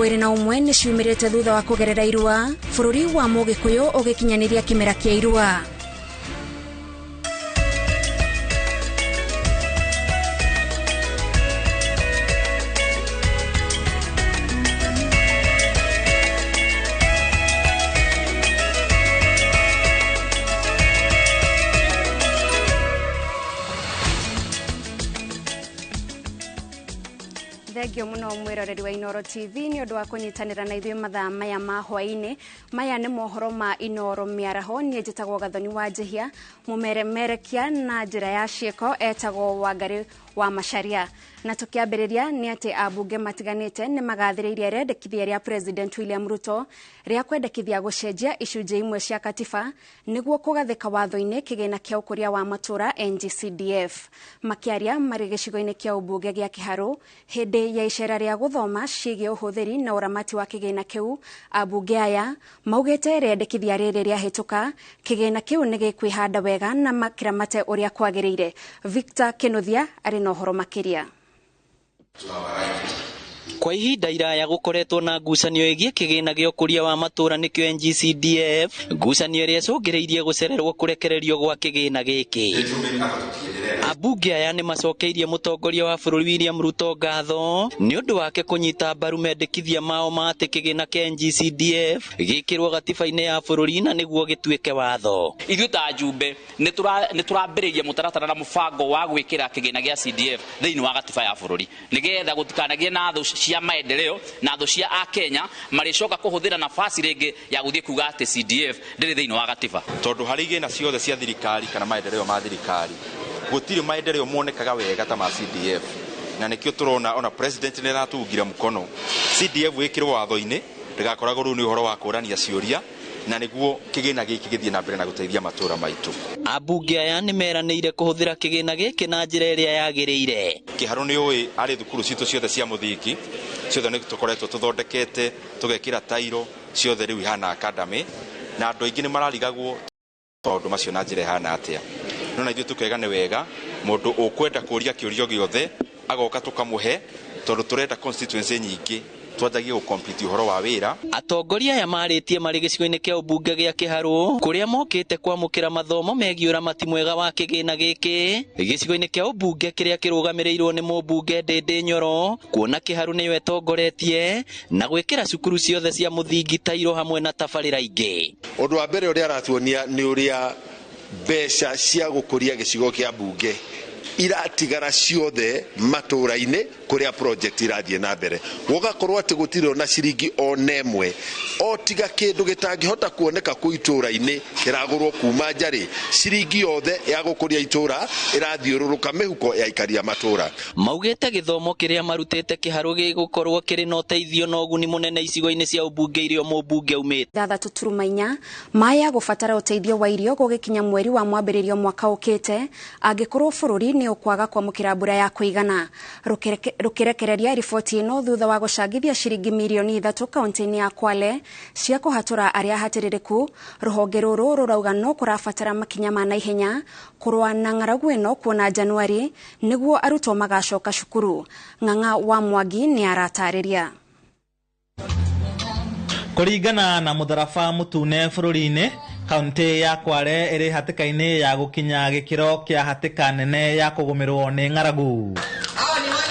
Mirongo na umwe ni ciumirite thutha wa kugerera irua bururi wa Mugikuyu ugikinyaniria kimera kia irua. Thegio muno mwiroreri wa iNooro TV ni undu wa kunyitanira na ithuĩ mathaa maya ma hwaini. Maya ni mohoro ma iNooro miaraho. Nie njĩtagwo Gathoni wa Njihia, mumeremerekia na njĩra ya ciĩko etagwo Wangari wa Macharia. Na tukiambĩrĩria ni ati abunge matiganĩte ni magathĩrĩirie rendekithia rĩa President William Ruto rĩa kwendekithia gũcenjia icunjĩ imwe cia katiba nĩguo kũgathĩka watho-inĩ kĩgĩna kĩa ũkũria wa matũra NGCDF. Makiaria marĩ gĩcigo-inĩ kĩa ũmbunge gĩa Kiharu hĩndĩ ya icera rĩa gũthoma ciĩgiĩ ũhũthĩri na ũramati wa kĩgĩna kĩu, abunge aya maugĩte rendekithia rĩrĩ rĩahĩtũka kĩgĩna kĩu nĩ gĩkwĩhanda wega na makĩramate ũrĩa kwagĩrĩire. Victor Kinuthia arĩ na ũhoro makĩria. Kwa ihinda iraya gukoretwo na ngucanio ĩgiĩ kĩgĩna gĩa ũkũria wa matũra nĩkĩo NGCDF, ngucanio ĩrĩa ĩcũngĩrĩirie gũcererwo kũrekererio gwa kĩgĩna gĩkĩ. Abunge aya nĩ macokeirie mũtongoria wa bũrũri William Ruto ngatho nĩ ũndũ wake kũnyita mbaru mendekithia mao ma atĩ kĩgĩna kĩa NGCDF gĩkĩrwo gatiba-inĩ ya bũrũri na nĩguo gĩtuĩke watho. Ithuĩ ta njumbe nĩ tũrambĩrĩria mũtaratara na mũbango wa gwĩkĩra kĩgĩna gĩa CDF thĩinĩ wa gatiba ya bũrũri nĩgetha gũtikanagie na thũ cia maendeleo na thũ cia Akenya marĩcoka kũhũthĩra nafasi rĩngĩ ya gũthiĩ kuga atĩ CDF ndĩrĩ thĩinĩ wa gatiba. Tondũ harĩ igĩna ciothe cia thirikari kana maendeleo ma thirikari gũtirĩ maendeleo monekaga wega ta ma CDF, na nĩkĩo tũrona ona president nĩ aratungire mũkono CDF wĩkĩrwo watho-inĩ ndĩgakoragwo rĩu nĩ ũhoro wa kũrania ciũria na nĩguo kĩgĩna gĩkĩ gĩthiĩ na mbere na gũteithia matũra maitũ. Abunge aya nĩ meranĩire kũhũthĩra kĩgĩna gĩkĩ na njĩra ĩrĩa yagĩrĩire. Kiharu nĩ ũĩ arĩ thukuru citũ ciothe cia mũthingi ciothe nĩ tũkoretwo tũthondekete tũgekĩra tairo ciothe rĩu ihana academy na andũ aingĩ nĩ mararigagwo maũndũ macio na njĩra ihana atĩa. No na ithuĩ tũkega nĩ wega mũndũ ũkwenda kũria kĩũrio gĩothe agoka tũkamũhe tondũ tũrenda constituency nyingĩ twanjagie gũkomplete ũhoro wa wĩra. Atongoria aya marĩtie marĩ gĩcigo-inĩ kĩa ũmbunge gĩa Kiharu kũrĩa mokĩte kwamũkĩra mathomo megiĩ ũramati mwega wa kĩgĩna gĩkĩ gĩcigo-inĩ kĩa ũmbunge kĩrĩa kĩrũgamĩrĩirwo nĩ mũmbunge Ndĩndĩ Nyoro, kuona Kiharu nĩyo ĩtongoretie na gwĩkĩra cukuru ciothe cia mũthingi tairo hamwe na tabarĩra ingĩ. Ũndũ wa mbere ũrĩa aratuonia nĩ ũrĩa mbeca cia gũkũria gĩcigo kĩa mbunge iratigara ciothe matũra-inĩ kũrĩa project irathiĩ na mbere. Gũgakorwo atĩ gũtirĩ na ciringi o nemwe o tiga kĩndũ gĩtangĩhota kuoneka kũ itũra-inĩ kĩragũrwo kuma njarĩ. Ciringi yothe ya gũkũria itũra irathiũrũrũka mĩhuko ya ikaria matũra. Maugĩte gĩthomo kĩrĩa marutĩte Kiharu gĩgũkorwo kĩrĩ na ũteithio na ũguni mũnene icigo-inĩ cia ũmbunge irio mũmbunge umĩte. Thathatũ turuma inya maya gũbatara ũteithio wa irio gũgĩkinya mweri wa mwambĩrĩrio mwaka ũkĩte angĩkorwo bũrũri nĩ ũkwaga kwamũkĩra mbura ya kũigana. Rũkĩrekereria riboti ĩno thutha wa gũcangithia ciringi mirioni 3 kaunti-inĩ ya Kwale cia kũhatũra arĩa hatĩrĩrĩku, rũhonge rũrũ rũrauga no kũrabatara makinya ma naihenya kũrũa na ng'aragu ĩno kuona Januari nĩguo arutwo magacoka cukuru. Ng'ang'a wa Mwangi nĩ aratarĩria. Kũringana na mũtharaba mũtune bũrũri-inĩ, kaunti ya Kwale ĩrĩ hatĩka-inĩ ya gũkinya gĩkĩro kĩa hatĩka nene ya kũgũmĩrwo nĩ ng'aragu.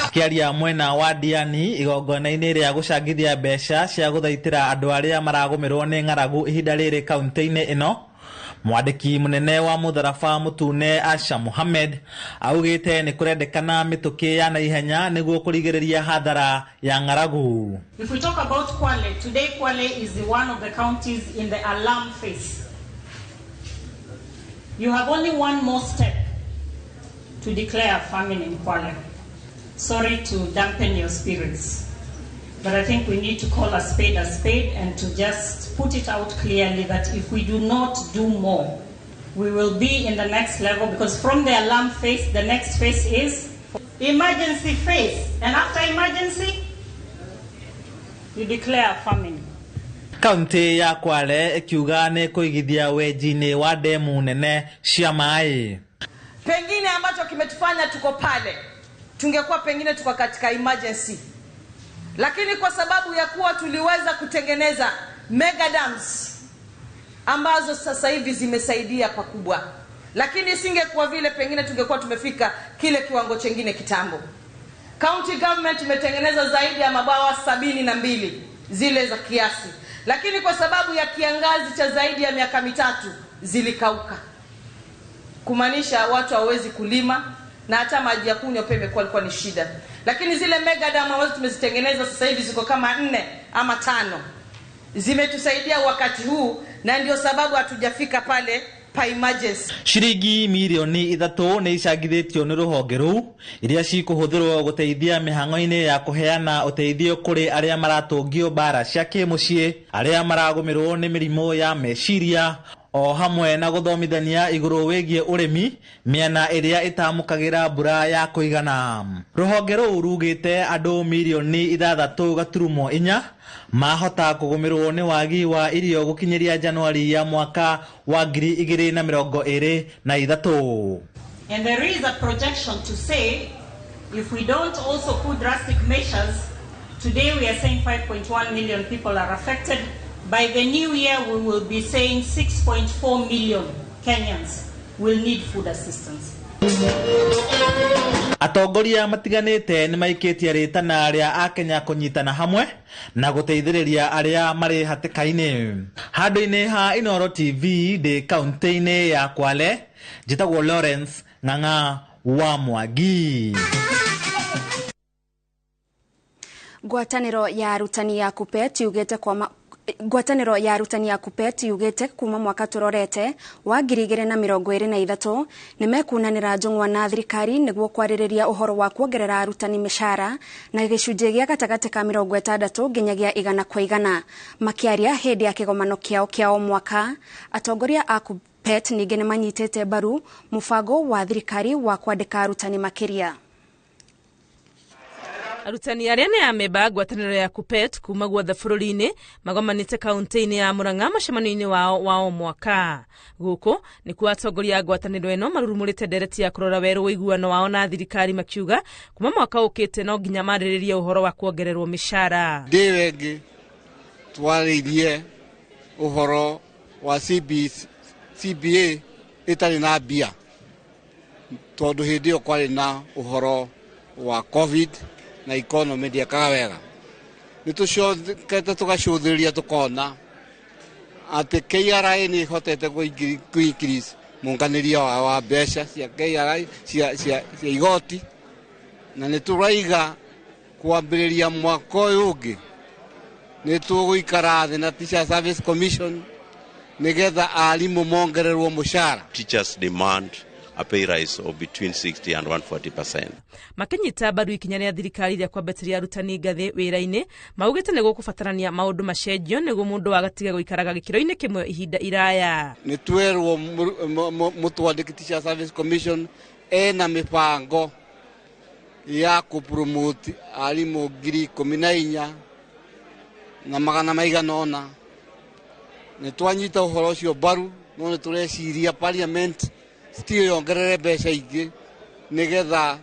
Akiaria mwena wa Diani igongona-inĩ rĩa gũcangithia mbeca cia gũthaitĩra andũ arĩa maragũmĩrwo nĩ ng'aragu ihinda rĩrĩ kaunti-inĩ ĩno, mwandĩki mũnene wa mũtharaba mũtune Asha Mohammed augĩte nĩ kũrendekana mĩtũkĩ ya naihenya nĩguo kũrigĩrĩria hathara ya ng'aragu. If we talk about Kwale, today Kwale is one of the counties in the alarm phase. You have only one more step to declare famine in Kwale. Sorry to dampen your spirits, but I think we need to call a spade and to just put it out clearly that if we do not do more, we will be in the next level, because from the alarm phase, the next phase is emergency phase, and after emergency, you declare famine. Kaunti ya Kwale ikiuga nĩ kũigithia wenji-inĩ wa demu nene cia maĩ. Pengine ambacho kimetufanya tuko pale, tungekuwa pengine tuko katika emergency. Lakini kwa sababu ya kuwa tuliweza kutengeneza mega dams ambazo sasa hivi zimesaidia pakubwa, lakini isingekuwa vile pengine tungekuwa tumefika kile kiwango chengine kitambo. County government imetengeneza zaidi ya mabwawa 72 zile za kiasi, lakini kwa sababu ya kiangazi cha zaidi ya miaka 3 zilikauka, kumaanisha watu hawezi kulima na hata maji ya kunywa pia ilikuwa ni shida. Lakini zile mega dam ambazo tumezitengeneza sasa hivi ziko kama 4 ama 5 zimetusaidia wakati huu, na ndio sababu hatujafika pale pa emergency. Shiringi milioni 3 ni icangithitio ni ruhonge ruu iria cikuhuthirwo guteithia mihango-ini ya kuheana uteithio kuri aria maratungio bara cia kimucii, aria maragumirwo ni mirimo ya meciria, o hamwe na guthomithania iguru wigie urimi miena iria itamukagira mbura ya kuigana. Ruhonge ruu rugite andu milioni 6.4 mahota kugumirwo ni wagi wa irio gukinyiria Januari ya mwaka wa 2023. And there is a projection to say if we don't also put drastic measures, today we are saying 5.1 million people are affected. By the new year we will be saying 6.4 million Kenyans will need food assistance. Atongoria matiganite ni maikitie ritana ria akenya kunyitana hamwe na guteithiriria aria mari hatikaini. Handu-ini ha iNooro TV de kaunti-ini ya Kwale, njitagwo Lawrence Ng'ang'a wa Mwangi. Ngwataniro ya arutani ya KUPPET yugite kwa Ngwataniro ya arutani ya KUPPET yugite kuma mwaka turorete wa 2023 nimekunanira njung'wa na thirikari niguo kwaririria uhoro wa kuongerera arutani mishara na gicunjĩ gĩa gatagatĩ ka 60 nginyagia 100% makiaria hindi ya kigomano kiao mwaka. Atongoria a KUPPET ningi ni manyitite baru mubango wa thirikari wa kwandĩka arutani makiria. Arutani aria ni ameba ngwataniro ya KUPPET kuma guothe bũrũri-inĩ magomanĩte kaunti-inĩ ya Murang'a mũcemanio-inĩ wao mwaka. Guku ni kuo atongoria ngwataniro eno marurumũrĩte ndereti ya kũrora werũ ũiguano wao na thirikari makiuga kuma mwaka ũkĩte no nginya marĩrĩrie ũhoro wa kuongererwo mĩcara. Ndĩ wengi twarĩirie ũhoro wa CBA ĩtarĩ na mbia, tondũ hĩndĩ ĩyo kwarĩ na ũhoro wa COVID na economy ndiakaga wega. Nitucokete tugacũthĩrĩria tukona atĩ KRA nĩ ihotete increase mũnganĩria wa mbeca cia KRA cia igoti, na nĩtũraiga kwambĩrĩria mwaka ũyũ ũngĩ nĩtũgũikara thĩ na Teacher Service Commission nĩgetha arimũ mongererwo mũcara. Teachers demand a pay rise of between 60 and 140%. Makinyita baru ikinya rĩa thirikari rĩa kwambĩtĩria arutani ngathĩ wĩra-inĩ maugĩte nĩ gũkũbatarania maũndũ macenjio nĩguo mũndũ agatiga gũikaraga gĩkĩro-inĩ kĩmwe ihinda iraya. Nĩ twerwo mũtwandĩki Teacher Service Commission ena mĩbango ya kũpromote arimũ 14,000 na magana maigana ũna. Nĩ twanyita ũhoro ũcio baru, no nĩ tũreciria parliament still yongerere mbeca ingĩ nigetha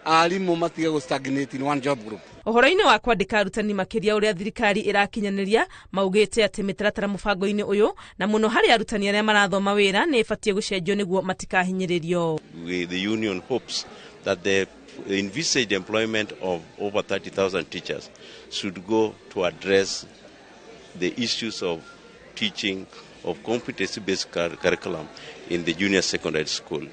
arimũ matige gũstagnate in one job group. Ũhoro-inĩ wa kwandĩka arutani makĩria ũrĩa thirikari ĩrakinyanĩria maugĩte atĩ mĩtaratara mũbango-inĩ ũyũ na mũno harĩ arutani arĩa marathoma wĩra nĩ ĩbatiĩ gũcenjio nĩguo matikahinyĩrĩrio. The union hopes that the envisaged employment of over 30,000 teachers should go to address the issues of teaching of competency-based curriculum in the junior secondary school.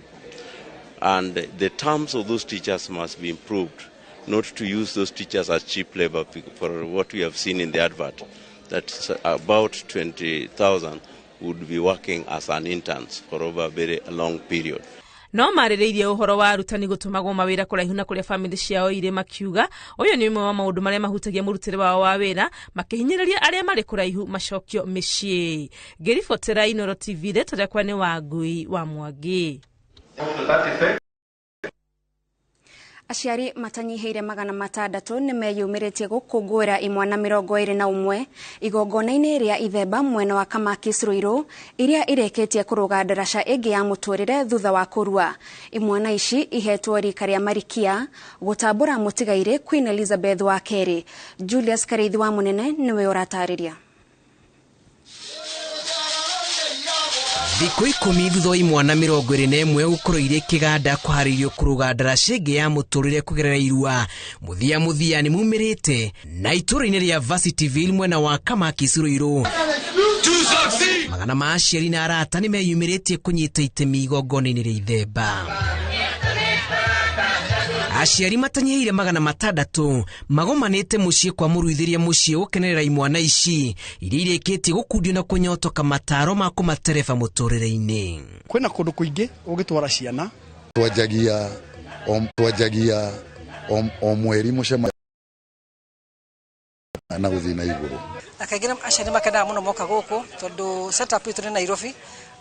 And the terms of those teachers must be improved, not to use those teachers as cheap labor for what we have seen in the advert, that about 20,000 would be working as an interns for over a very long period. No marĩrĩirie ũhoro wa arutani gũtũmagwo mawĩra kũraihu na kũrĩa famĩlĩ ciao irĩ makiuga ũyũ nĩ ũmwe wa maũndũ marĩa mahutagia mũrutĩre wao wa wĩra makĩhinyĩrĩria arĩa marĩ kũraihu macokio mĩciĩ. Ngĩribotera iNooro TV rĩtwa rĩakwa nĩ Wangui wa Mwangi. Aciari matanyihiire 600 nimeyumiritie gukungwira imwana 21 igongona-ini ria ithemba mwena wa Kamakis Ruiru iria ireketie kuruga ndaraca ingi ya muturire thutha wa kurua. Imwana ici ihetwo rika ria marikia gutambura mutigaire Queen Elizabeth wa Kerry. Julius Kareithi wa Munene niwe uratariria. Thikũ 10 thutha wa imwana 21 gukorwo ire kiganda kuharirio kuruga ndaraca ingi ya muturire kugerera irua muthia ni mumirite na itũra-inĩ ria Varsity mwena wa Kamakis Ruiru. Magana ma aciari na arata ni meyumĩrĩtie kunyita itemi igongona-inĩ ria ithemba. Aciari matanyihiire 600 magomanĩte muciĩ kwa mũruithĩria muciĩ gukenerera imwana ici iria ireketie gukundio na kunyotoka mataro ma kumatereba muturire-inĩ. Kwĩna kũndũ kũingĩ ũgĩtwara ciana twanjagia o mweri mũcema na gũthiĩ na igũrũ. Akagira aciari makendaga mũno moka gũkũ tondũ setup itũ nĩ Nairobi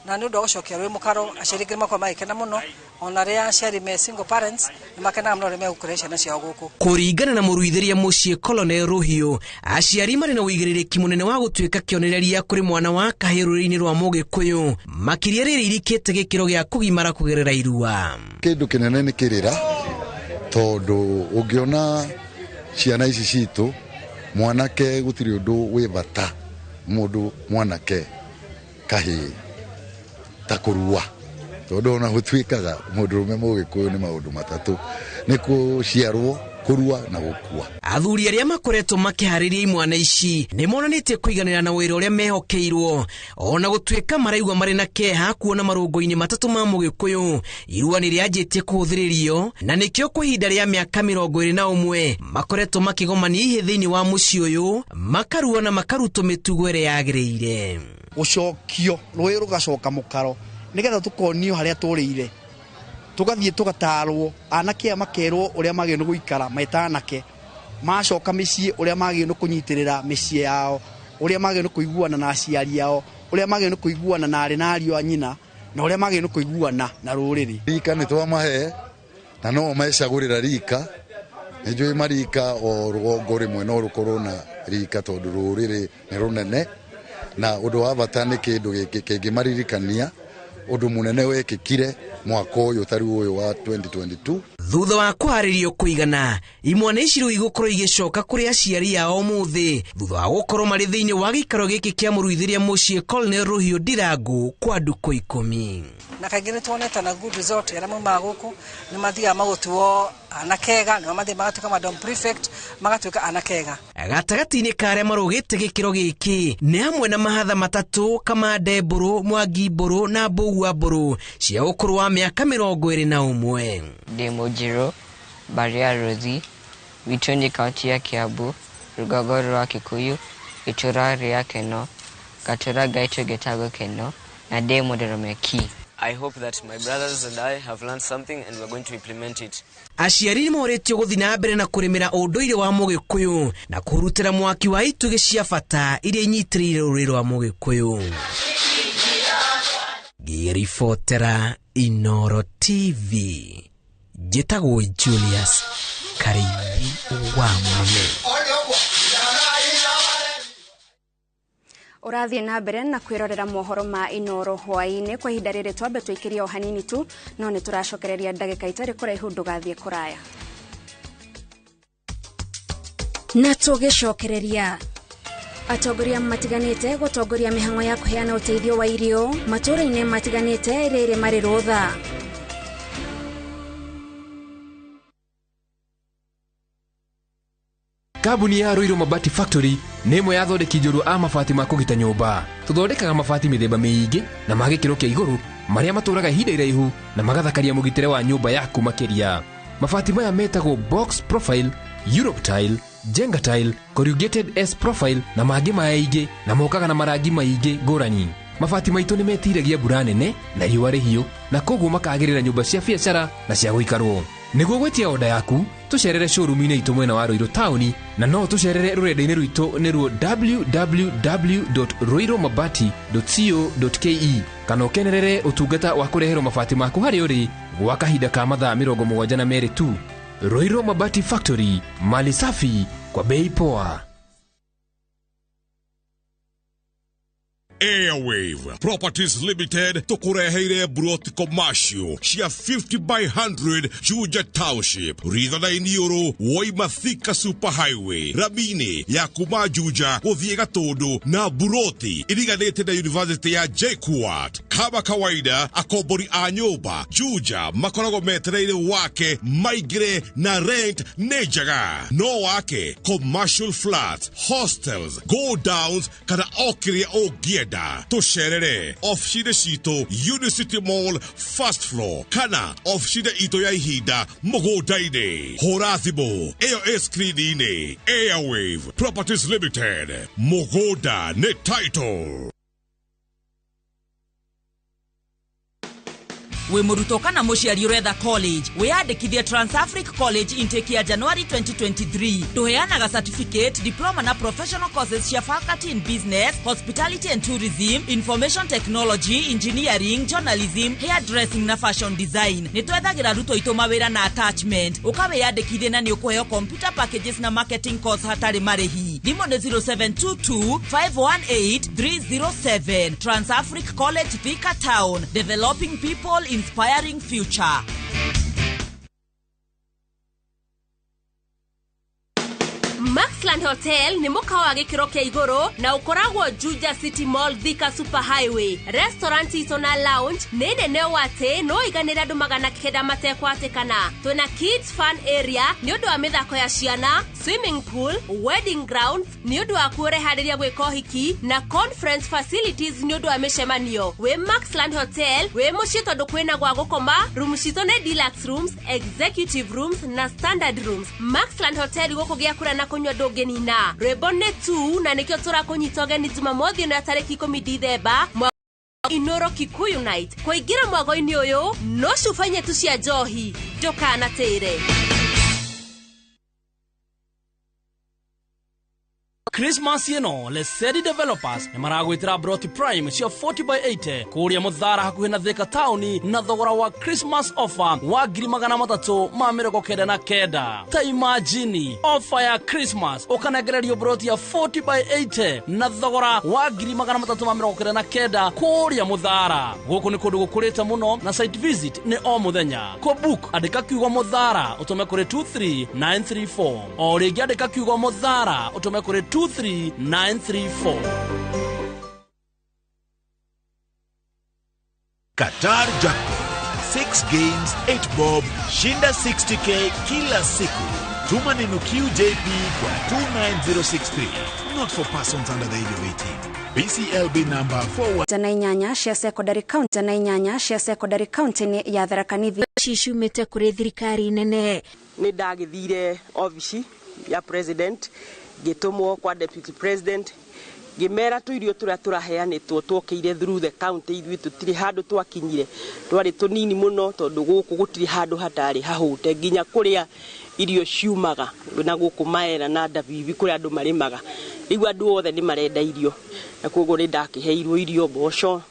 na nĩ ũndũ wa gũcokia rwĩ mũkaro. Aciari ngĩ makwa magĩkena mũno ona rĩa aciari me single parents nĩ makenaga mũno rĩrĩa megũkũrĩa ciana ciao gũkũ. Kũringana na mũruithĩria muciĩ Colonel Ruhiũ, aciari marĩ na ũigĩrĩrĩki mũnene wa gũtuĩka kĩonereria kũrĩ mwana wa kahĩĩ rũrĩrĩ-inĩ rwa Mũgĩkũyũ makĩria rĩrĩ irikĩte gĩkĩro gĩa kũgimara kũgerera irua. Kĩndũ kĩnene nĩ kĩrĩra tondũ ũngĩona ciana ici citũ mwanake gũtirĩ ũndũ wĩ bata mũndũ mwanake kahĩĩ ta kũrua tondũ ona gũtuĩkaga mũndũrũme Mũgĩkũyũ nĩ maũndũ matatũ: nĩ kũciarwo, kũrua na gũkua. Athuri arĩa makoretwo makĩharĩria imwana ici nĩ monanĩtie kũiganĩra na wĩra ũrĩa mehokeirwo ona gũtuĩka maraigua marĩ na kĩeha kuona marũngo-inĩ matatũ ma Mũgĩkũyũ irua nĩ rĩanjĩtie kũhũthĩrĩrio na nĩkĩo kwa ihinda rĩa mĩaka 21 makoretwo makĩgomania ihe thĩinĩ wa mũciĩ ũyũ makarua na makarutwo mĩtugo ĩrĩa yagĩrĩire. Gũcokio rũĩ rũgacoka mũkaro nĩgetha tũkonio harĩa tũrĩire tugathiĩ tugatarwo anake aya makerwo ũrĩa magĩrĩirwo nĩ gũikara metanake macoka mĩciĩ ũrĩa magĩrĩirwo nĩ kũnyitĩrĩra mĩciĩ yao ũrĩa magĩrĩirwo nĩ kũiguana na aciari ao ũrĩa magĩrĩirwo nĩ kũiguana na arĩ na ariũ a nyina na ũrĩa magĩrĩirwo nĩ kũiguana na rũrĩrĩ. Rika nĩ twamahe na no mecagũrĩra rika nĩ njũĩ marika o rũgongo rĩmwe no rũkorwo na rika tondũ rũrĩrĩ nĩ rũnene na ũndũ wa bata nĩ kĩndũ gĩkĩ kĩngĩmaririkania ũndũ mũnene wekĩkire mwaka ũyũ tarĩ ũyũ wa 2022. Thutha wa kũharĩrio kũigana imwana ici rĩu igũkorwo igĩcoka kũrĩ aciari ao mũthĩ thutha wa gũkorwo marĩ thĩinĩ wa gĩikaro gĩkĩ kĩa mũruithĩria muciĩ Colonel Ruhiũ Ndirangũ kwa ndukũ 10. Na kaingĩ nĩ tuonete na good result arĩa maumaga gũkũ nĩ mathiaga magũtuo anakega nĩ mathiĩ magatuĩka madam prefect magatuĩka anakega. Gatagatĩ-inĩ ka arĩa marũgĩte gĩkĩro gĩkĩ nĩ hamwe na mahatha matatũ Kamande Mbũrũ, Mwangi Mbũrũ na Mbũgua Mbũrũ cia ũkũrũ wa mĩaka 21. Demojiro Baria Rozi Vitonyi kaunti ya Kiambu rũgongo rwa Kikuyu itũra rĩa Keno Gatura Gaito Getago Keno na Demo Deromeki. I hope that my brothers and I have learned something and we're going to implement it. Aciari nĩ moretio gũthiĩ na mbere na kũrĩmĩra ũndũire wa Mũgĩkũyũ na kũrutĩra mwaki wa itugĩ cia bata iria inyitĩrĩire rũrĩrĩ rwa Mũgĩkũyũ. Ngĩribotera iNooro TV njĩtagwo Julius Kareithi wa Munene. Ũrathiĩ na mbere na kwĩrorera mohoro ma iNooro hwaĩ-inĩ kwa ihinda rĩrĩ twambe twĩkĩrie o hanini tu no nĩ tũracokereria ndagĩka itarĩ kũraihu ndũgathiĩ kũraya. Na tũgĩcokereria atongoria matiganĩte gũtongoria mĩhang'o ya kũheana ũteithio wa irio matũũra-inĩ matiganĩte rĩrĩ marĩ rũtha. Kambuni ya Ruiru Mabati Factory nĩ ĩmwe ya athondeki njorua a mabati ma kũgita nyũmba. Tũthondekaga mabati mĩthemba mĩingĩ na ma gĩkĩro kĩa igũrũ marĩa matũũraga ihinda iraihu na magathakaria mũgitĩre wa nyũmba yaku makĩria. Mabati maya metagwo box profile, Europe tile, Jenga tile, corrugated S profile na mangĩ maingĩ na mokaga na marangi maingĩ ngũrani. Mabati maitũ nĩ metiragia mbura nene na riũa rĩhiũ na koguo makagĩrĩra nyũmba cia biacara na cia gũikarwo. Nĩguo gwetia oda yaku tucerere showroom-inĩ itũ mwena wa Ruiru taũni na no tucerere rũrenda-inĩ rwitũ nĩruo www.ruirumabati.co.ke kana ũkenerere ũtungata wa kũreherwo mabati maku harĩa ũrĩ gwa kahinda ka mathaa 72 tu. Roiro Mabati Factory, mali safi kwa bei poa. Airwave Properties Limited tukureheire broti commercial cia 50 by 100 Juja Township ritha na iNooro Waima Thika Super Highway Rabini ya kuma Juja guthie Gatundu na broti iriganite na University ya JKUAT. Kama kawaida akombori a nyumba Juja makorago metereire wake maigire na rent nejaga no wake commercial flats, hostels, go downs kana okiria ogieda tusherere ofshide shito Unicity Mall first floor kana ofshide ito ya ihida mogodaine horathibo eyo screenine Airwave Properties Limited mogoda ne title. We muruto kana muciari uretha college wiyandikithie Trans-Africa College intake ya January 2023 tuheanaga certificate, diploma na professional courses cia faculty in business, hospitality and tourism, information technology, engineering, journalism, hairdressing na fashion design. Nitwethagira ruto itu mawira na attachment ukawiyandikithie na ni ukuheo computer packages na marketing course hatari marehi. Thimo ni 0722 518 307. Trans-Africa College Thika Town, developing people, inspiring future. Maxland Hotel ni muka wa gikiro kia iguru na ukoragwo Juja City Mall Thika Super Highway. Restaurant ito na lounge nene neo wate no iganira andu magana kenda matekwatikana. Tuna kids fun area ni undu wa mithako ya ciana, swimming pool, wedding grounds ni undu wa kurehariria gwika hiki na conference facilities ni undu wa mishemanio. We Maxland Hotel we mucii tondu kwina gwa gukoma, room cito ne deluxe rooms, executive rooms na standard rooms. Maxland Hotel gukugia kura na kunywa dogenina rebone tu na nikio turakunyita geni Jumamothi na tariki 10 Dithemba iNooro Kikuyu Night. Kuingira mwago-ini uyu no cufanye tu cia njohi ndukana tire. Christmas ino Lesedi Developers ni maragwitira broti prime cia 40 by 80 kuria Muthara hakuhi na Thika Town na thogora wa Christmas offer wa 399. Ta imagine offer ya Christmas ukanegererio broti ya 40 by 80 na thogora wa 399 kuria Muthara. Guku ni kundu gukurite muno na site visit ni o muthenya. Ko book andika kiugo Muthara utume kuri 23934 o ringi andika kiugo Muthara utume kuri 23934. Qatar Jackpot 6 games 8 bob shinda 60k kila siku. Tuma neno QJP kwa 29063. Not for persons under the age of 18. BCLB number 41 Jana inyanya cia secondary county ya Tharaka Nithi ciciumite kuri thirikari nene. Ni ndagithire office ya president gitumwo kwa deputy president gimera tu irio turaheanitwo twokeire through the county ithu tutiri handu twakinyire twari tunini muno tondu guku gutiri handu hatari hahute nginya kuria irio ciumaga na guku maera na ndabibi kuria andu marimaga riu andu othe ni marenda irio na koguo ni ndakiheirwo irio mboco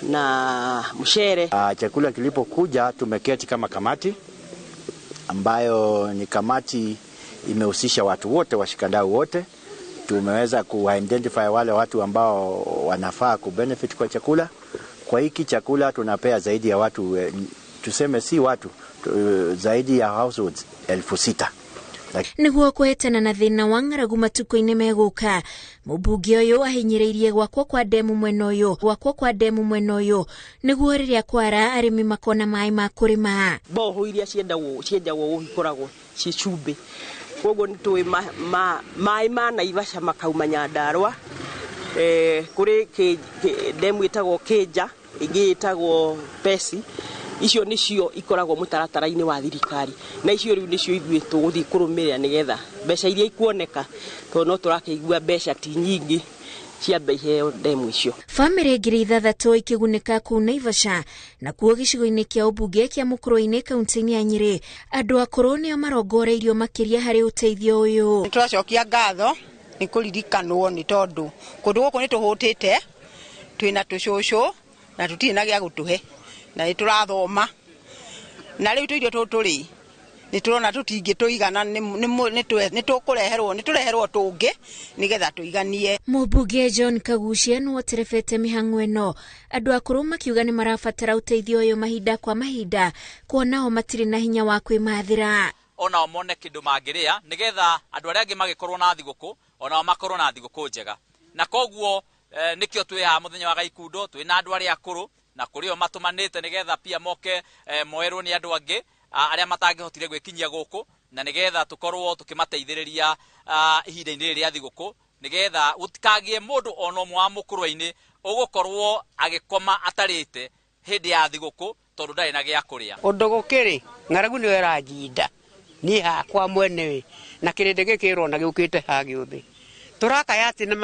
na mshere. Chakula kilipokuja tumeketi kama kamati ambayo ni kamati imehusisha watu wote, washikadau wote. Tumeweza ku-identify wale watu ambao wanafaa ku-benefit kwa chakula. Kwa hiki chakula tunapea zaidi ya watu, tuseme si watu, zaidi ya households 6,000. Niguo kuhetana na thina wa ng'aragu matuko-ini meguka. Mubunge uyu ahinyiriirie gwakwo kwa demu mwena uyu niguo riria kwara arimi makona mai ma kurima. Boho iria ciendagwo uhikoragwo ci cumbi. Koguo ni tui mai ma Naivasha makauma Nyandarua kuri demu itagwo Kija, ingi itagwo Pesi. Icio nicio ikoragwo mutaratara-ini wa thirikari na icio riu nicio ithuĩ tuguthii kurumirira nigetha mbeca iria ikuoneka to no turakeigua mbeca ti nyingi ciambe iheo demu icio. Family ngiri 6 ikigunika kuu Naivasha na kuo gicigo-ini kia ubunge kia Mukurweini kaunti-ini ya Nyeri. Andu akuru nio marongoreirio makiria hari uteithio uyu. Turacokia ngatho ni kuririkanwo ni tondu kundu guku ni tuhutite twina tucucu na tutiri na gia gutuhe na iturathoma na riu irio tuturi niturona tutingituigana nitureherwo tungi nigetha tuiganie. Mũmbunge John Kagucia no terefete mĩhang'o ĩno, andũ akũrũ makiuga nĩ marabatara ũteithio ũyũ mahinda kwa mahinda kuona o matirĩ na hinya wa kwĩmathĩra. Ona mone kindu mangiria nigetha andu aria angi magikorwo na thiguku ona makorwo na thiguku njega na koguo nikio twi ha muthenya wa gaikundo twi na andu aria akuru na kurio matumanite nigetha pia moke moerwo ni andu angi aria matangihotire gwikinyia guku na nigetha tukorwo tukimateithiriria ihinda-ini riria thiguku nigetha gutikagie mundu ono mwa mukuru-ini ugukorwo agikoma atarite hindi ya thiguku tondu ndari na gia kuria. Undu gukiri ng'aragu ni weranjinda ni hakwa mwene na kirinde gikirwo na giukite ha giuthi turakaya ati na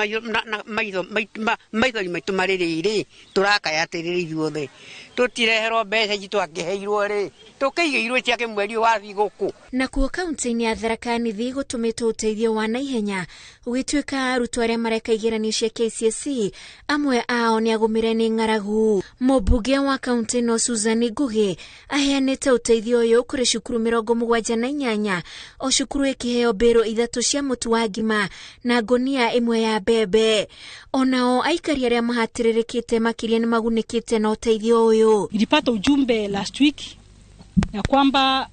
maithori maitu maririri turakaya ati ithuothe tutireherwo mbeca itu angiheirwo ri tukiigirwo ciake mweri wa thiguku. Nakuo kaunti-inĩ ya Tharaka Nithi gũtũmĩtwo ũteithio wa naihenya ũgĩtuĩka arutwo arĩa mareka igeranio cia KCSE amwe ao nĩ agũmĩre nĩ ng'aragu. Mũmbunge wa kaunti ĩno Susan Ngugi aheanĩte ũteithio ũyũ kũrĩ cukuru 78 o cukuru ĩkĩheo mbĩrũ 3 cia mũtu wa ngima na ngonia ĩmwe ya mbembe. Onao aikari arĩa mahatĩrĩrĩkĩte makĩria nĩ magunĩkĩte na ũteithio ũyũ. Nilipata ujumbe last week ya kwamba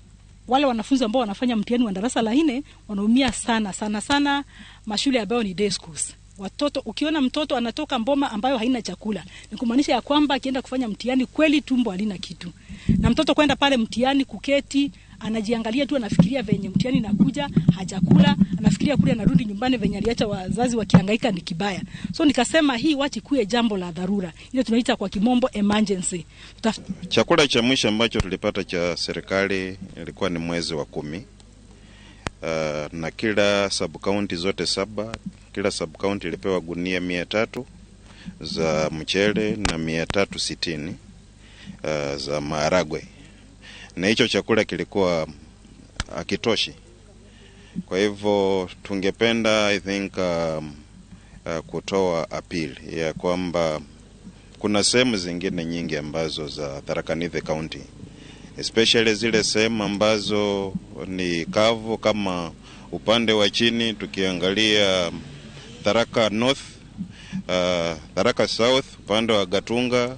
wale wanafunzi ambao wanafanya mtihani wa darasa la 4 wanaumia sana mashule ambayo ni day schools. Watoto, ukiona mtoto anatoka mboma ambayo haina chakula, ni kumaanisha ya kwamba akienda kufanya mtihani kweli tumbo halina kitu. Na mtoto kwenda pale mtihani kuketi, anajiangalia tu, anafikiria venye mtihani nakuja, hajakula, anafikiria kule anarudi nyumbani venye aliacha wazazi wakihangaika ni kibaya. So nikasema hii wachi kuwe jambo la dharura. Ile tunaita kwa kimombo emergency. Chakula cha mwisho ambacho tulipata cha serikali ilikuwa ni mwezi wa 10. Na kila sub county zote 7, kila sub county ilipewa gunia 300 za mchele na 360 za maharagwe. Na hicho chakula kilikuwa hakitoshi. Kwa hivyo tungependa I think kutoa appeal ya kwamba kuna sehemu zingine nyingi ambazo za Tharaka Nithi County, especially zile sehemu ambazo ni kavu kama upande wa chini, tukiangalia Tharaka North, Tharaka South, upande wa Gatunga,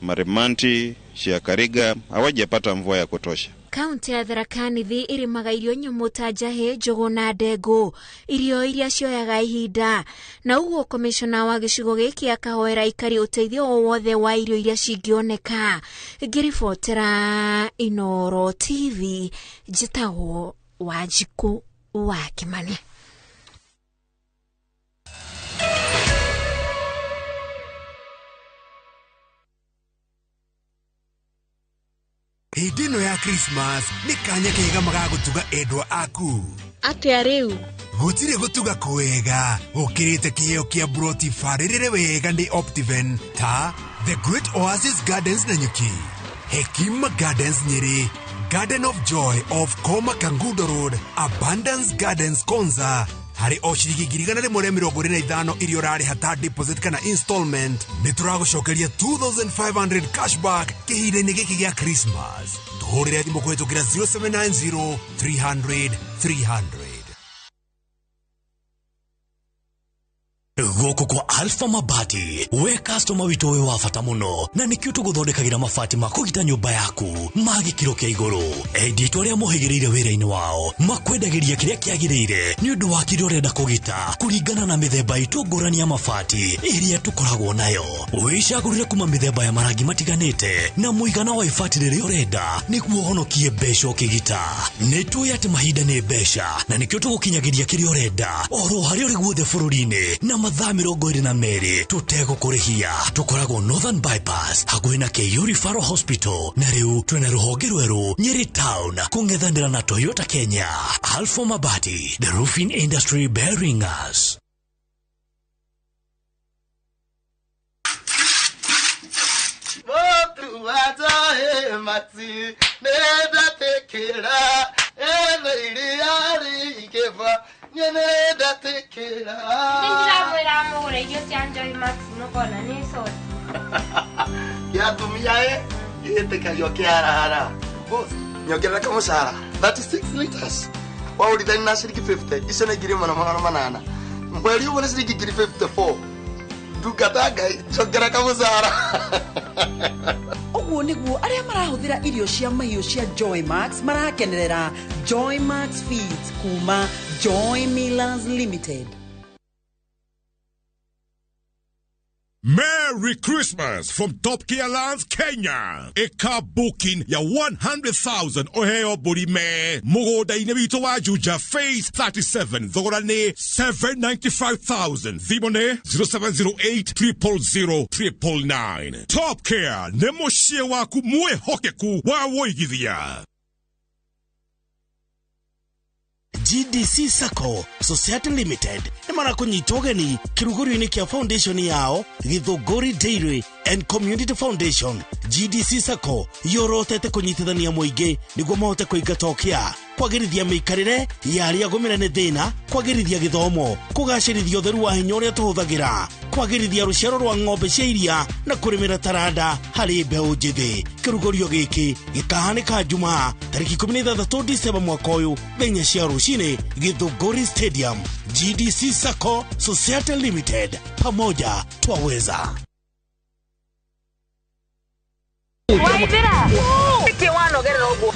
Marimanti, Shiakariga hawajapata mvua ya kutosha. Kaunti ya Tharaka Nithi irimaga irio nyumu ta njahi, njugu na ndengũ, irio iria cioyaga ihinda. Na uguo komishona wa gĩcigo gĩkĩ akahoera ikari ũteithio o wothe wa irio iria cingĩoneka. Ngĩribotera iNooro TV, njĩtagwo Wanjiku wa Kimani. Hĩndĩ ĩno ya Christmas nĩ kanya kega magagutuga endwa aku. Atĩa rĩu? Gũtirĩ gũtuga kwega gũkĩrĩte kĩheo kĩa broti farĩrĩre wega nĩ Optiven ta The Great Oasis Gardens Nanyuki, Hekima Gardens Nyeri, Garden of Joy of Koma Kangundo Road, Abundance Gardens Konza. Hari o ciringi 125 iria urari hata deposit kana installment ni turagucokeria 2500 cashback kihinda-ini giki gia Christmas. Tuhurire thimu kuhitukira 0790 300 300. Goko kwa Alpha Mabati, we customer wito we wafata muno na nikio tuguthondekagira mabati ma kugita nyumba yaku magikiro kia iguru. Edit aria muhigirire wira-ini wao makwendagiria kiria kiagirire ni undu wa kiria urenda kugita kuringana na mithemba itu ngurani ya mabati iria tukoragwo nayo. Wicagurire kuma mithemba ya marangi matiganite na muigana wa ibati riria urenda niguo honokie mbeca ukigita. Nituoĩ ati mahinda ni mbeca na nikio tugukinyagiria kiria urenda oro haria uri guothe bururi-ini na mathaa 22 tutegũkũrĩhia. Tukoragwo Northern Bypass hakuhĩ na KU Referral Hospital na rĩu twĩna rũhonge rwerũ Nyeri Town kũng'ethanĩra na Toyota Kenya. Alpha Mabati, the roofing industry bearing us. Nyeneda tekera. Ndinjabwera mure iyo cyanje Maximo kona ni soti. Ya tumia yete kayo kiarara. boss. Nyongera kama shara. 36 liters. Wao lidani na shilingi 50. Isho na giri manana. Mweli uko na shilingi giri 54. Dukataga nyongera kama shara. Oguo niguo aria marahuthira irio cia mahiũ cia Joy Max marakenerera Joy Max Feeds kuma Joy Millers Limited. Merry Christmas from Top Gear Lands, Kenya. Eka booking ya 100,000 oheo burime. Mugoda inebito wa Juja Phase 37. Dhogorane 795,000. Thimone 0708 000 999. Top Gear nemoshie waku mue hokeku wa woigithia. GDC Sacco Society Limited nimara kunyitogeni kiruguri-ini kia foundation yao Githunguri Dairy and Community Foundation. GDC Sacco yorotete kunyitithania muingi niguo mahote kuingatokia kwagirithia miikarire ya aria gomerane thina, kwagirithia githomo, kugacirithia utheru wa hinya uria tuhuthagira, kwagirithia ruciaro rwa ng'ombe cia iria na kurimira taranda hari mbeu njithi. Kirugorio giki gikahanika Jumaa tariki 16 Disemba mwaka uyu thenya cia rucini Githunguri Stadium. GDC Sacco Society Limited, pamoja twaweza. Waithira iki wanogerera uguo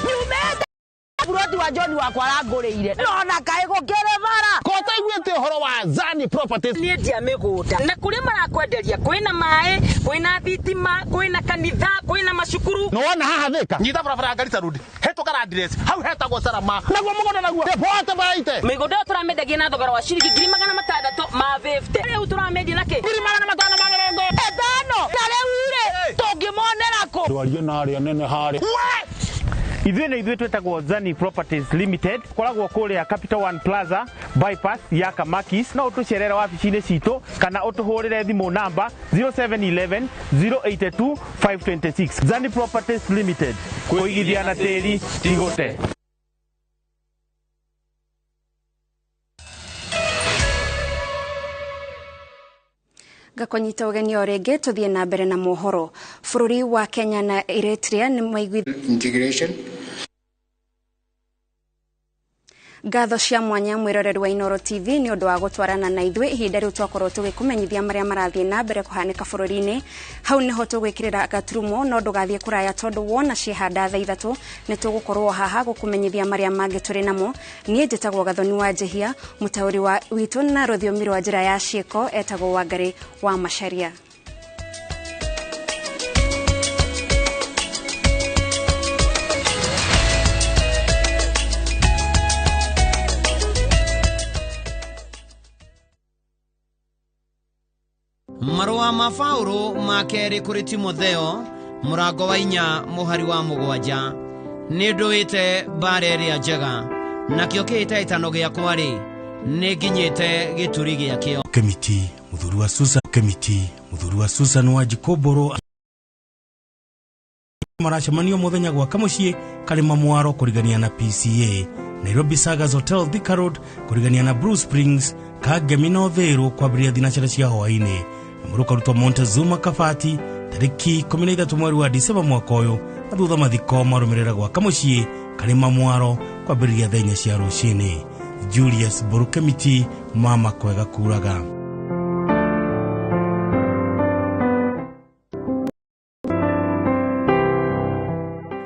buroti wa John wa kwaranguriire nona kae gukire bara kota igwete horo wa Zani Properties ni ndia miguda na kuri marakwenderia kwina mai kwina thitima kwina kanitha kwina macukuru no wana haha thika nyita barabara Garissa Road hetukara address hau hetagwo Sarama naguo mugoda naguo depote baite miguda turamendagia na thogora wa shilingi 6,600 ma 50 riu turamendia nake 6,500 etano tareu tungimonera ko ndwarie na aria nene hari Ithuĩ twetagwo Zani Properties Limited, koragwo kũrĩa Capital One Plaza bypass ya Kamakis, na ũtũcerera wabici-inĩ citũ kana ũtũhũrĩre thimũ namba 0711 082 526. Zani Properties Limited, kũigithia na tĩri tigũte. Gakonyita ugeni o rĩngĩ tuthie na mbere na mohoro. Bũrũri wa Kenya na Eritrea nĩ integration. Ngatho cia mwanya mwiroreri wa iNooro TV ni undu wa gutwarana na ithuĩ ihinda riu twakorwo tugikumenyithia maria marathie na mbere kuhanika bũrũri-inĩ. Hau niho tugwikirira gaturumo no ndugathie kuraya tondu wona ciehanda thaa 3 ni tugukorwo haha gukumenyithia maria mangi turi namo. Nie njitagwo Gathoni wa Njehia, mutauri wa witu na rũthiomi rwa njira ya ciĩko etagwo Wangari wa Macharia. Marua ma Paulo ma keri kuri Timotheo murango wa 4 muhari wa 7 ni nduite bare ria njega nakio kiitaitano giakwa ri ni nginyite gituri giakio. Kamiti muthuri wa Susan wa Jikoboro maracemania muthenya gwa kamucie kalima mwaro kurigania na PCA Nairobi Sagas Hotel Thika Road kurigania na Blue Springs Kagemino Thero kwambiria thinacara cia hwaini muruka rutwa Montezuma Kafati tariki 13 mweri wa Disemba mwaka uyu na thutha mathiko marumirira gwa kamucie kalima mwaro kwambiria thenya cia rucini. Julius Borukemiti mama kwega kuraga.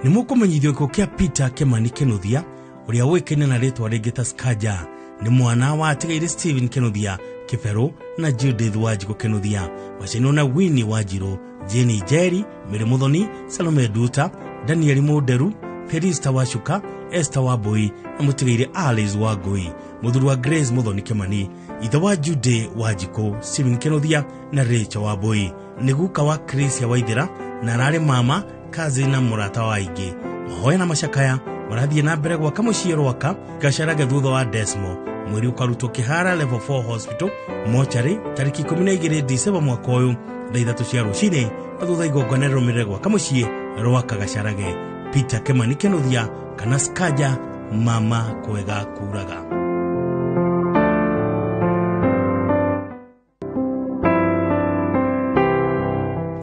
Nimukumenyithio ko kia Peter Kemani Kenuthia uria wikene na ritwa ringita Skaja ni mwana wa atigaire Steven Kenuthia Kifero na Judith Wajiko Kenuthia wacino na Winnie Wajiro, Jenny Jerry, Mary Muthoni, Salome Duta, Daniel Moderu, Felista Washuka, Esther Waboi na mutigaire Alice Wagoi, muthuri wa Grace Muthoni Kemani, ithe wa Jude Wajiko, Steven Kenuthia na Rachel Waboi, niguka wa Chris ya Waithira na rare mama kazi na murata wa ingi. Mahoya na mashakaya marathie na mbere gwa kamucie rwaka gacaraga thutha wa Desmo mweri ukarutwo Kihara level 4 hospital mochari tariki 12 Disemba mwaka uyu thaa 3 cia rucini na thutha igongona rirumirire gwa kamucie rwaka gacarage. Peter Kemani Kenuthia kana Skaja mama kwega kuraga.